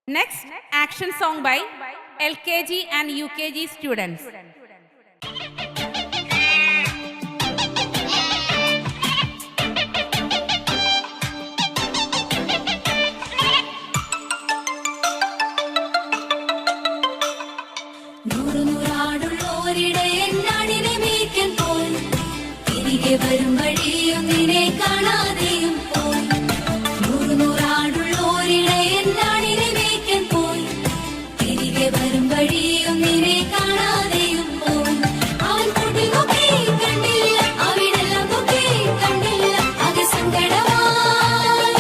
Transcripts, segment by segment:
Next, action song by LKG and UKG students. വരും വഴിയൊന്നിനെ കാണാതെയും പോയി നൂറുനൂറാടുള്ളോരിടെ എന്നാടിനെ മേയ്ക്കാൻ പോയി തിരികെ വരും വഴിയൊന്നിനെ കാണാതെയും പോയി അവൻ കൂട്ടി നോക്കി കണ്ടില്ല അവിടെല്ലാം നോക്കി കണ്ടില്ല ആകെ സങ്കടമായി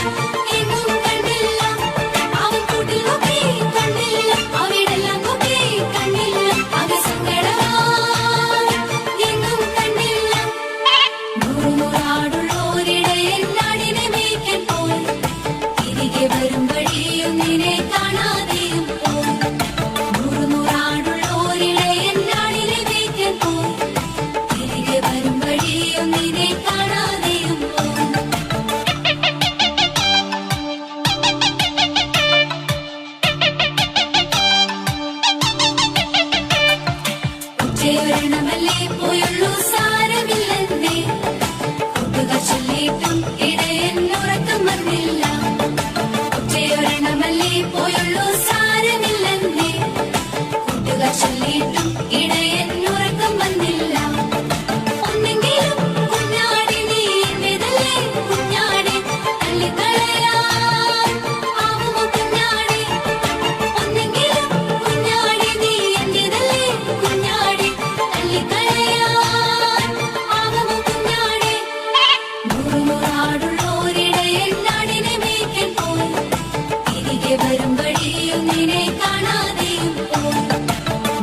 എങ്ങും കണ്ടില്ല അവൻ കൂട്ടി നോക്കി കണ്ടില്ല അവിടെല്ലാം നോക്കി കണ്ടില്ല ആകെ സങ്കടമായി എങ്ങും കണ്ടില്ല നൂറുനൂറാടുള്ളോരിടെ എന്നാടിനെ മേയ്ക്കാൻ പോയി തിരികെ വരും വഴിയൊന്നിനെ കാണാതെയും പോയി നൂറുനൂറാടുള്ളോരിടെ എന്നാടിനെ മേയ്ക്കാൻ പോയി തിരികെ വരും വഴിയൊന്നിനെ കാണാതെയും പോയി ഉച്ചയൊരെണ്ണമല്ലേ പോയുള്ളൂ സാരമില്ലെന്നേ കൂട്ടുകാർ ചൊല്ലിയിട്ടും ഇടയൻ ഉറക്കം വന്നില്ല ഉച്ചയൊരെണ്ണമല്ലേ പോയുള്ളൂ സാരമില്ലെന്നേ കൂട്ടുകാർ ചൊല്ലിയിട്ടും ഇടയൻ ഉറക്കം വന്നില്ല ഒന്നെങ്കിലും കുഞ്ഞാടി നീ എന്റേതല്ലേ കുഞ്ഞാടി തള്ളിക്കളയാൻ ആവുമോ കുഞ്ഞാടി ഒന്നെങ്കിലും കുഞ്ഞാടി നീ എന്റേതല്ലേ കുഞ്ഞാടി തള്ളിക്കളയാൻ ആവുമോ കുഞ്ഞാടി നൂറുനൂറാടുള്ളോരിടെ എന്നാടിനെ മേയ്ക്കാൻ പോയി തിരികെ വരും വഴിയൊന്നിനെ കാണാതെയും പോയി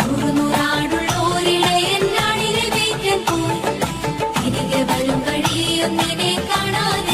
നൂറുനൂറാടുള്ളോരിടെ എന്നാടിനെ മേയ്ക്കാൻ പോയി തിരികെ വരും വഴിയൊന്നിനെ കാണാതെ